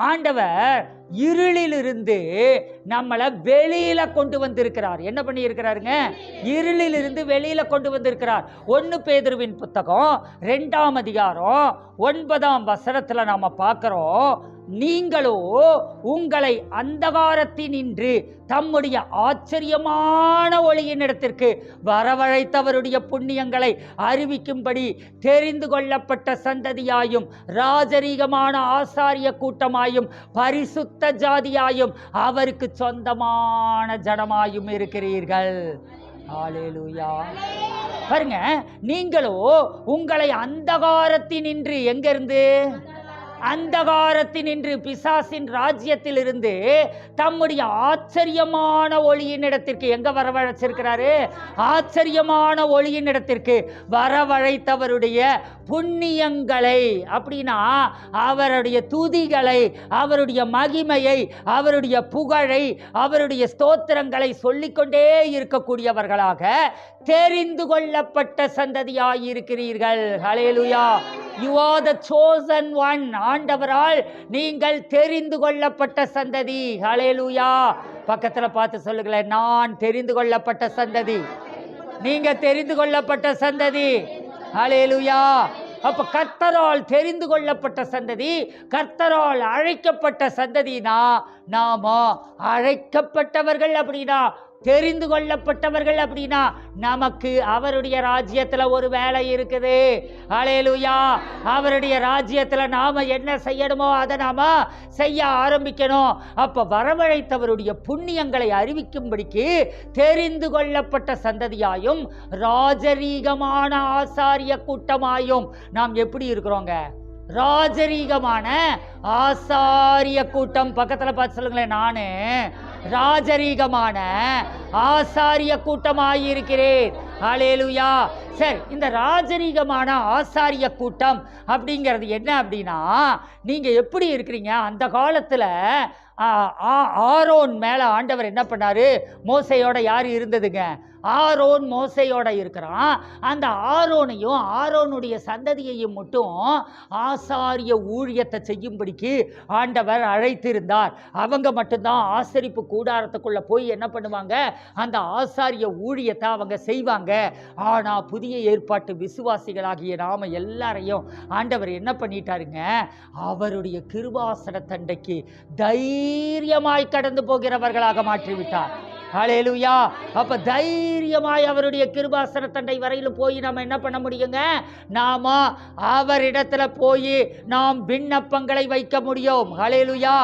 ஆண்டவர் இருளிலிருந்து நம்மளை வெளியில கொண்டு வந்திருக்கிறார். என்ன பண்ணி இருக்கிறாருங்க? இருளிலிருந்து வெளியில கொண்டு வந்திருக்கிறார். 1 பேதுருவின் புத்தகம் 2ஆம் அதிகாரம் 9ஆம் வசனத்துல நாம பார்க்கிறோம், நீங்களோ உங்களை அந்தகாரத்தினின்று தம்முடைய ஆச்சரியமான ஒளியின் இடத்திற்கு வரவழைத்தவருடைய புண்ணியங்களை அறிவிக்கும்படி தெரிந்து கொள்ளப்பட்ட சந்ததியாயும் ராஜரீகமான ஆசாரிய கூட்டமாயும் பரிசுத்த ஜாதியாயும் அவருக்கு சொந்தமான ஜனமாயும் இருக்கிறீர்கள். ஹல்லேலூயா. பாருங்க, நீங்களோ உங்களை அந்தகாரத்தினின்று, எங்கிருந்து? அந்தகாரத்தினின்று, பிசாசின் ராஜ்யத்தில் இருந்து தம்முடைய ஆச்சரியமான ஒளியின் இடத்திற்கு, எங்க வரவழைச்சிருக்கிறாரு? ஆச்சரியமான ஒளியின் இடத்திற்கு வரவழைத்தவருடைய புண்ணியங்களை, அப்படின்னா அவருடைய துதிகளை, அவருடைய மகிமையை, அவருடைய புகழை, அவருடைய ஸ்தோத்திரங்களை சொல்லிக்கொண்டே இருக்கக்கூடியவர்களாக தெரிந்து கொள்ளப்பட்ட சந்ததியாயிருக்கிறீர்கள். ஹல்லேலூயா. You are the chosen one. ஆண்டவரால் நீங்கள் தெரிந்து கொள்ளப்பட்ட சந்ததி. ஹல்லேலூயா. பக்கத்துல பார்த்து சொல்லுங்களேன், நான் தெரிந்து கொள்ளப்பட்ட சந்ததி. நீங்க தெரிந்து கொள்ளப்பட்ட சந்ததி. ஹல்லேலூயா. அப்ப கர்த்தரால் தெரிந்து கொள்ளப்பட்ட சந்ததி, கர்த்தரால் அழைக்கப்பட்ட சந்ததினா நாம அழைக்கப்பட்டவர்கள். அப்படின்னா தெரிந்து கொள்ளப்பட்டவர்கள். அப்படின்னா நமக்கு அவருடைய ராஜ்யத்துல ஒரு வேலை இருக்குது. ஹல்லேலூயா. அவருடைய ராஜ்யத்துல நாம என்ன செய்யணுமோ அதை நாம செய்ய ஆரம்பிக்கணும். அப்ப வரவழைத்தவருடைய புண்ணியங்களை அறிவிக்கும்படிக்கு தெரிந்து கொள்ளப்பட்ட சந்ததியாயும் ராஜரீகமான ஆசாரிய கூட்டமாயும். நாம் எப்படி இருக்கிறோங்க? ராஜரீகமான ஆசாரிய கூட்டம். பக்கத்துல பார்த்து சொல்லுங்களேன், நானு ராஜரீகமான ஆசாரிய கூட்டமாயிருக்கிறேன். ஹல்லேலூயா. சரி, இந்த ராஜரீகமான ஆசாரிய கூட்டம் அப்படிங்கிறது என்ன அப்படின்னா, நீங்க எப்படி இருக்கிறீங்க? அந்த காலத்துல ஆரோன் மேல ஆண்டவர் என்ன பண்ணாரு? மோசையோட யார் இருந்ததுங்க? ஆரோன் மோசையோட இருக்கிறான். அந்த ஆரோனையும் ஆரோனுடைய சந்ததியையும் மட்டும் ஆசாரிய ஊழியத்தை செய்யும்படிக்கு ஆண்டவர் அழைத்திருந்தார். அவங்க மட்டும்தான் ஆசரிப்பு கூடாரத்துக்குள்ள போய் என்ன பண்ணுவாங்க? அந்த ஆசாரிய ஊழியத்தை அவங்க செய்வாங்க. ஆனா புதிய ஏற்பாட்டு விசுவாசிகளாகிய நாம எல்லாரையும் ஆண்டவர் என்ன பண்ணிட்டாருங்க? அவருடைய கிருபாசன தண்டைக்கு தைரியமாய் கடந்து போகிறவர்களாக மாற்றிவிட்டார். ஹல்லேலூயா. அப்ப தைரியமாய் அவருடைய கிருபாசன தண்டை வரையிலும் போய் நாம என்ன பண்ண முடியுங்க? நாம அவரிடத்துல போய் நாம் விண்ணப்பங்களை வைக்க முடியும். ஹல்லேலூயா.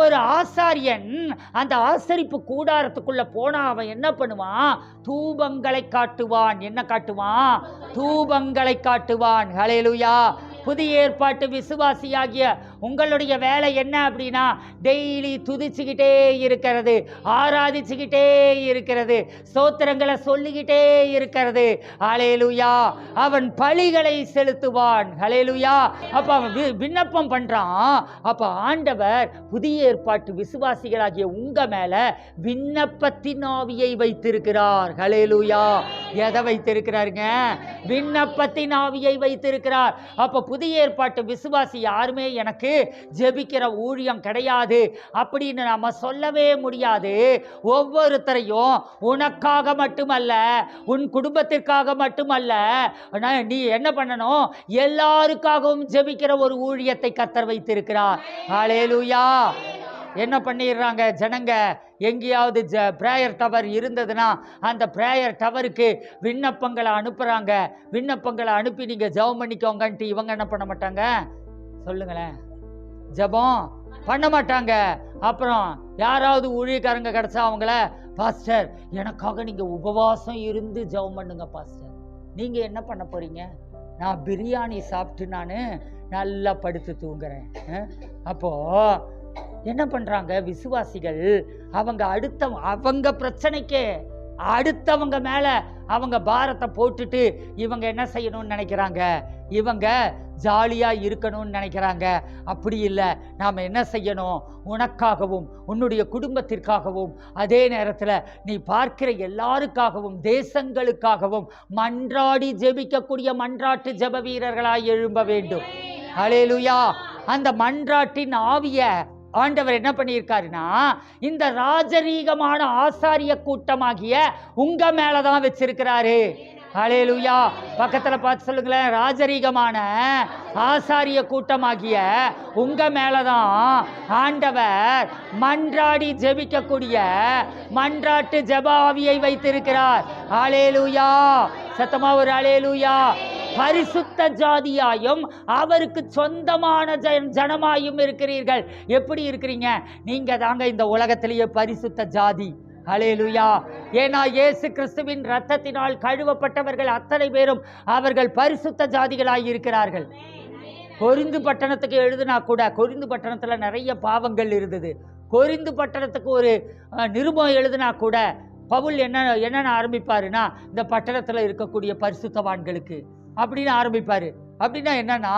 ஒரு ஆசாரியன் அந்த ஆசரிப்பு கூடாரத்துக்குள்ள போனா அவன் என்ன பண்ணுவான்? தூபங்களை காட்டுவான். என்ன காட்டுவான்? தூபங்களை காட்டுவான். ஹல்லேலூயா. புதிய ஏற்பாட்டு விசுவாசியாகிய உங்களுடைய வேலை என்ன அப்படின்னா, டெய்லி துதிச்சுக்கிட்டே இருக்கிறது, ஆராதிச்சுக்கிட்டே இருக்கிறது, ஸ்தோத்திரங்களை சொல்லிக்கிட்டே இருக்கிறது. ஹல்லேலூயா. அவன் பலிகளை செலுத்துவான். ஹல்லேலூயா. அப்ப அவன் விண்ணப்பம் பண்றான். அப்ப ஆண்டவர் புதிய ஏற்பாட்டு விசுவாசிகளாகிய உங்க மேல விண்ணப்பத்தின் ஆவியை வைத்திருக்கிறார். ஹல்லேலூயா. எதை வைத்திருக்கிறாருங்க? விண்ணப்பத்தின் ஆவியை வைத்திருக்கிறார். அப்ப புதிய ஏற்பாட்டு விசுவாசி யாருமே எனக்கு ஜெபிக்கிற ஊழியம் கிடையாது அப்படின்னு நாம சொல்லவே முடியாது. ஒவ்வொருத்தரையும் உனக்காக மட்டுமல்ல, உன் குடும்பத்திற்காக மட்டுமல்ல, நீ என்ன பண்ணணும்? எல்லாருக்காகவும் ஜெபிக்கிற ஒரு ஊழியத்தை கர்த்தர் வைத்திருக்கிறார். ஹல்லேலூயா. என்ன பண்ணிடுறாங்க ஜனங்க? எங்கேயாவது பிரேயர் டவர் இருந்ததுன்னா அந்த பிரேயர் டவருக்கு விண்ணப்பங்களை அனுப்புகிறாங்க. விண்ணப்பங்களை அனுப்பி நீங்கள் ஜெபம் பண்ணிக்கோங்கன்ட்டு இவங்க என்ன பண்ண மாட்டாங்க? சொல்லுங்களேன். ஜெபம் பண்ண மாட்டாங்க. அப்புறம் யாராவது ஊழியக்காரங்க கிடைச்சா அவங்கள, பாஸ்டர் எனக்காக நீங்கள் உபவாசம் இருந்து ஜெபம் பண்ணுங்க பாஸ்டர். நீங்கள் என்ன பண்ண போகிறீங்க? நான் பிரியாணி சாப்பிட்டு நான் நல்லா படுத்து தூங்குறேன். அப்போது என்ன பண்ணுறாங்க விசுவாசிகள்? அவங்க பிரச்சனைக்கு அடுத்தவங்க மேலே அவங்க பாரத்தை போட்டுட்டு இவங்க என்ன செய்யணும்னு நினைக்கிறாங்க? இவங்க ஜாலியாக இருக்கணும்னு நினைக்கிறாங்க. அப்படி இல்லை. நாம் என்ன செய்யணும்? உனக்காகவும் உன்னுடைய குடும்பத்திற்காகவும் அதே நேரத்தில் நீ பார்க்கிற எல்லாருக்காகவும் தேசங்களுக்காகவும் மன்றாடி ஜெபிக்கக்கூடிய மன்றாட்டு ஜெப வீரர்களாய் எழும்ப வேண்டும். ஹல்லேலூயா. அந்த மன்றாட்டின் ஆவிய ஆண்டவர் என்ன பண்ணியிருக்காருன்னா இந்த ராஜரீகமான ஆசாரிய கூட்டமாகிய உங்க மேலதான் வச்சிருக்கிறாரு. ஹல்லேலூயா. பக்கத்துல பார்த்து சொல்லுங்களேன், ராஜரீகமான ஆசாரிய கூட்டமாகிய உங்க மேலதான் ஆண்டவர் மன்றாடி ஜெபிக்கக்கூடிய மன்றாட்டு ஜெபாவியை வைத்திருக்கிறார். ஹல்லேலூயா. சத்தமா ஒரு ஹல்லேலூயா. பரிசுத்த ஜாதியாயும் அவருக்கு சொந்தமான ஜனமாயும் இருக்கிறீர்கள். எப்படி இருக்கிறீங்க? நீங்க தாங்க இந்த உலகத்திலேயே பரிசுத்த ஜாதி. ஹல்லேலூயா. ஏன்னா இயேசு கிறிஸ்துவின் இரத்தத்தினால் கழுவப்பட்டவர்கள் அத்தனை பேரும் அவர்கள் பரிசுத்த ஜாதிகளாய் இருக்கிறார்கள். கொரிந்து பட்டணத்துக்கு எழுதினா கூட, கொரிந்து பட்டணத்துல நிறைய பாவங்கள் இருந்தது. கொரிந்து பட்டணத்துக்கு ஒரு நிருபம் எழுதினா கூட பவுல் என்னென்ன ஆரம்பிப்பாருன்னா, இந்த பட்டணத்துல இருக்கக்கூடிய பரிசுத்தவான்களுக்கு அப்படின்னு ஆரம்பிப்பாரு. அப்படின்னா என்னன்னா,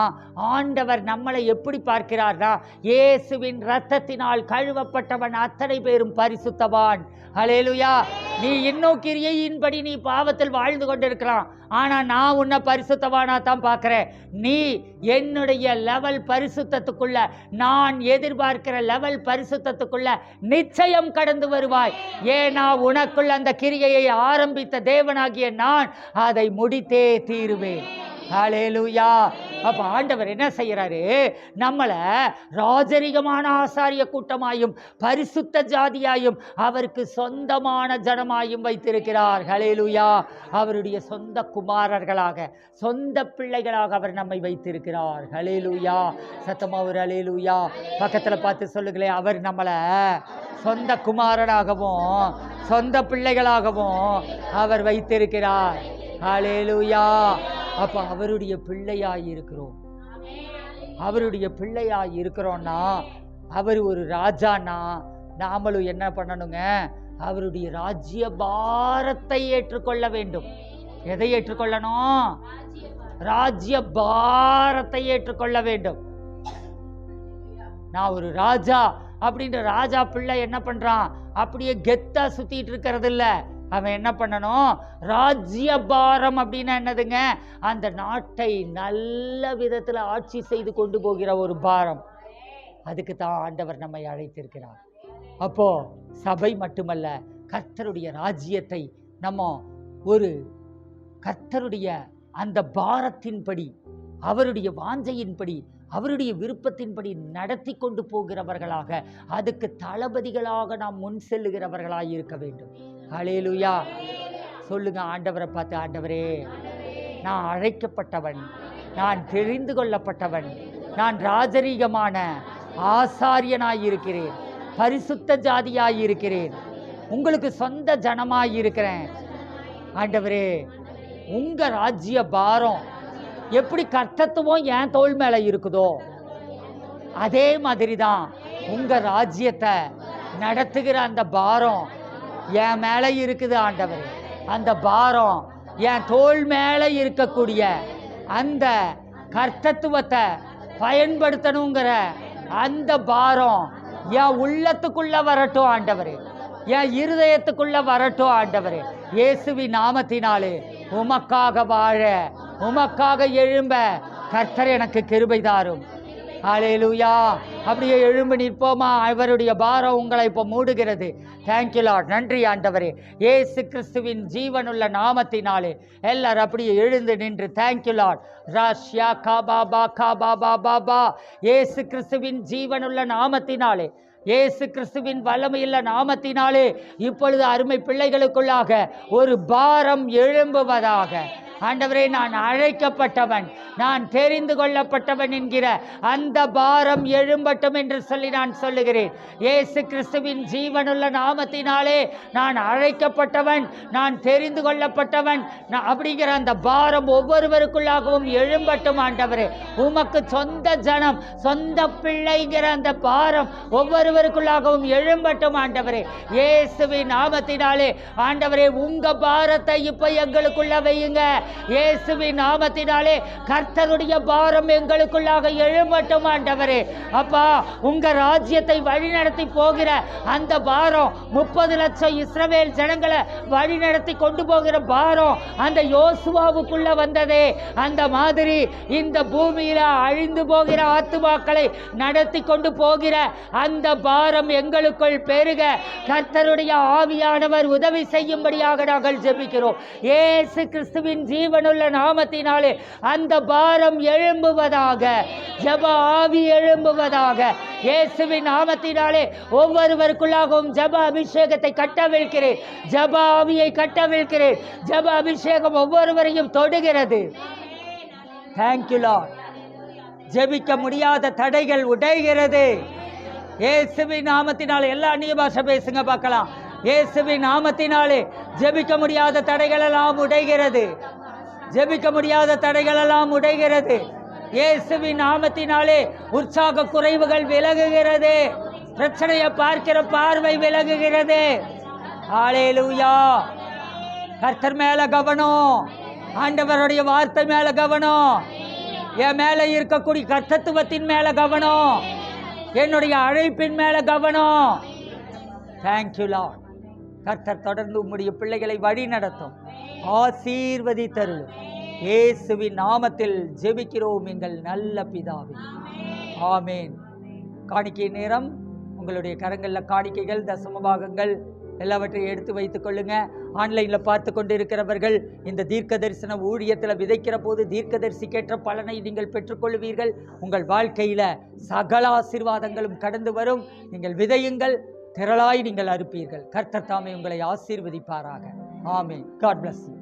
ஆண்டவர் நம்மளை எப்படி பார்க்கிறார்னா, இயேசுவின் இரத்தத்தினால் கழுவப்பட்டவன் அத்தனை பேரும் பரிசுத்தவான். ஹல்லேலூயா. நீ இன்னும் கிரியையின்படி நீ பாவத்தில் வாழ்ந்து கொண்டிருக்கலாம், ஆனா நான் உன்னை பரிசுத்தவானா தான் பார்க்கிறேன். நீ என்னுடைய லெவல் பரிசுத்தத்துக்குள்ள, நான் எதிர்பார்க்கிற லெவல் பரிசுத்தத்துக்குள்ள நிச்சயம் கடந்து வருவாய். ஏன்னா உனக்குள்ள அந்த கிரியையை ஆரம்பித்த தேவனாகிய நான் அதை முடித்தே தீருவேன். ஹல்லேலூயா. அப்ப ஆண்டவர் என்ன செய்யறாரு? நம்மளை ராஜரிகமான ஆசாரிய கூட்டமாயும் பரிசுத்த ஜாதியாயும் அவருக்கு சொந்தமான ஜனமாயும் வைத்திருக்கிறார். ஹல்லேலூயா. அவருடைய சொந்த குமாரர்களாக, சொந்த பிள்ளைகளாக அவர் நம்மை வைத்திருக்கிறார். ஹல்லேலூயா. சத்தமா ஒரு ஹல்லேலூயா. பக்கத்துல பார்த்து சொல்லுங்களேன், அவர் நம்மளை சொந்த குமாரனாகவும் சொந்த பிள்ளைகளாகவும் அவர் வைத்திருக்கிறார். ஹல்லேலூயா. அப்ப அவருடைய பிள்ளையாய் இருக்கிறோம். அவருடைய பிள்ளையாய் இருக்கிறோம்னா, அவர் ஒரு ராஜானா நாமளும் என்ன பண்ணணுங்க? அவருடைய ராஜ்ய பாரத்தை ஏற்றுக்கொள்ள வேண்டும். எதை ஏற்றுக்கொள்ளணும்? ராஜ்ய பாரத்தை ஏற்றுக்கொள்ள வேண்டும். நான் ஒரு ராஜா அப்படின்ற ராஜா பிள்ளை என்ன பண்றான்? அப்படியே கெத்தா சுத்திட்டு இருக்கிறது இல்ல. அவன் என்ன பண்ணணும்? ராஜ்ய பாரம் அப்படின்னா என்னதுங்க? அந்த நாட்டை நல்ல விதத்தில் ஆட்சி செய்து கொண்டு போகிற ஒரு பாரம். அதுக்கு தான் ஆண்டவர் நம்மை அழைத்திருக்கிறார். அப்போ சபை மட்டுமல்ல, கர்த்தருடைய ராஜ்யத்தை நம்ம ஒரு கர்த்தருடைய அந்த பாரத்தின்படி, அவருடைய வாஞ்சையின்படி, அவருடைய விருப்பத்தின்படி நடத்தி கொண்டு போகிறவர்களாக, அதுக்கு தளபதிகளாக நாம் முன் செல்லுகிறவர்களாக இருக்க வேண்டும். ஹல்லேலூயா. சொல்லுங்க ஆண்டவரை பார்த்து, ஆண்டவரே, நான் அழைக்கப்பட்டவன், நான் தெரிந்து கொள்ளப்பட்டவன், நான் ராஜரீகமான ஆசாரியனாயிருக்கிறேன், பரிசுத்த ஜாதியாயிருக்கிறேன், உங்களுக்கு சொந்த ஜனமாயிருக்கிறேன். ஆண்டவரே, உங்க ராஜ்ய பாரம் எப்படி கர்த்தத்துவம் என் தோள் மேல இருக்குதோ, அதே மாதிரி தான் உங்க ராஜ்யத்தை நடத்துகிற அந்த பாரம் என் மேல இருக்குது. ஆண்டவரே, அந்த பாரம் என் தோள் மேல இருக்கக்கூடிய அந்த கர்த்தத்துவத்தை பயன்படுத்தணுங்கிற அந்த பாரம் என் உள்ளத்துக்குள்ள வரட்டும். ஆண்டவரே, என் இருதயத்துக்குள்ள வரட்டும். ஆண்டவரே, இயேசுவின் நாமத்தினாலே உமக்காக வாழ, உமக்காக எழும்ப கர்த்தர் எனக்கு கிருபை தாரும். ஹல்லேலூயா. அப்படியே எழும்பி நிற்போமா? அவருடைய பாரம் உங்களை இப்போ மூடுகிறது. Thank you Lord. நன்றி ஆண்டவரே. இயேசு கிறிஸ்துவின் ஜீவனுள்ள நாமத்தினாலே எல்லாரும் அப்படியே எழுந்து நின்று தேங்க்யூ லார்ட். ராஷ்யா காபாபா காபாபா பாபா. இயேசு கிறிஸ்துவின் ஜீவனுள்ள நாமத்தினாலே, இயேசு கிறிஸ்துவின் வல்லமையுள்ள நாமத்தினாலே இப்பொழுது அருமை பிள்ளைகளுக்குள்ளாக ஒரு பாரம் எழும்புவதாக. ஆண்டவரே, நான் அழைக்கப்பட்டவன், நான் தெரிந்து கொள்ளப்பட்டவன் என்கிற அந்த பாரம் எழும்பட்டும் என்று சொல்லி நான் சொல்லுகிறேன். இயேசு கிறிஸ்துவின் ஜீவனுள்ள நாமத்தினாலே நான் அழைக்கப்பட்டவன், நான் தெரிந்து கொள்ளப்பட்டவன் அப்படிங்கிற அந்த பாரம் ஒவ்வொருவருக்குள்ளாகவும் எழும்பட்டும். ஆண்டவரே, உமக்கு சொந்த ஜனம், சொந்த பிள்ளைங்கிற அந்த பாரம் ஒவ்வொரு ஒவ்வொருவருக்குள்ளாகவும் எழும்பட்டும் ஆண்டவரே. இயேசுவின் நாமத்தினாலே ஆண்டவரே உங்க பாரத்தை இப்ப எங்களுக்குள்ள வையுங்க. இயேசுவின் நாமத்தினாலே கர்த்தருடைய பாரம் எங்களுக்குள்ளாக எழும்பட்டும் ஆண்டவரே. அப்பா, உங்க ராஜ்யத்தை வழிநடத்தி போகிற அந்த பாரம், 30 லட்சம் இஸ்ரவேல் ஜனங்களை வழிநடத்தி கொண்டு போகிற பாரம் அந்த யோசுவாவுக்குள்ள வந்ததே, அந்த மாதிரி இந்த பூமியில அழிந்து போகிற ஆத்துமாக்களை நடத்தி கொண்டு போகிற அந்த பாரம் எங்களுக்குள் பெருக கர்த்தருடைய ஆவியானவர் உதவி செய்யும்படியாக நாங்கள் ஜெபிக்கிறோம். இயேசு கிறிஸ்துவின் ஜீவனுள்ள நாமத்தினாலே அந்த பாரம் எழும்புவதாக, ஜெப ஆவி எழும்புவதாக. இயேசுவின் நாமத்தினாலே ஒவ்வொருவருக்குள்ளாகவும் ஜெப அபிஷேகத்தை கட்டவிழ்கிறேன், ஜெப ஆவியை கட்டவிழ்கிறேன். ஜெப அபிஷேகம் ஒவ்வொருவரையும் தொடுகிறது. Thank you Lord. ஜெபிக்க முடியாத தடைகள் உடைகிறது இயேசுவின் நாமத்தினாலே. எல்லா அந்நிய பாஷை பேசுங்க பார்க்கலாம். இயேசுவின் நாமத்தினாலே ஜெபிக்க முடியாத தடைகள் எல்லாம் உடைகிறது. ஜெபிக்க முடியாத தடைகள் எல்லாம் உடைகிறது இயேசுவின் நாமத்தினாலே. உற்சாக குறைவுகள் விலகுகிறது. பிரச்சனையை பார்க்கிற பார்வை விலகுகிறது. ஹல்லேலூயா. கர்த்தர் மேல கவனம், ஆண்டவருடைய வார்த்தை மேல கவனம், என் மேல இருக்கக்கூடிய கர்த்தத்துவத்தின் மேல கவனம், என்னுடைய அழைப்பின் மேல கவனம். Thank you Lord. கர்த்தர் தொடர்ந்து உம்முடைய பிள்ளைகளை வழி நடத்தும், ஆசீர்வதித்தருளும். இயேசுவின் நாமத்தில் ஜெபிக்கிறோம் எங்கள் நல்ல பிதாவே, ஆமேன். காணிக்கை நேரம். உங்களுடைய கரங்களில் காணிக்கைகள், தசம பாகங்கள் எல்லாவற்றையும் எடுத்து வைத்துக் கொள்ளுங்க. ஆன்லைனில் பார்த்து கொண்டு இருக்கிறவர்கள் இந்த தீர்க்க தரிசன ஊழியத்தில் விதைக்கிற போது தீர்க்கதரிசிக்கேற்ற பலனை நீங்கள் பெற்றுக்கொள்வீர்கள். உங்கள் வாழ்க்கையில் சகல ஆசீர்வாதங்களும் கடந்து வரும். நீங்கள் விதையுங்கள், திரளாய் நீங்கள் அறுப்பீர்கள். கர்த்தர் தாமே உங்களை ஆசீர்வதிப்பாராக. ஆமென். God bless you.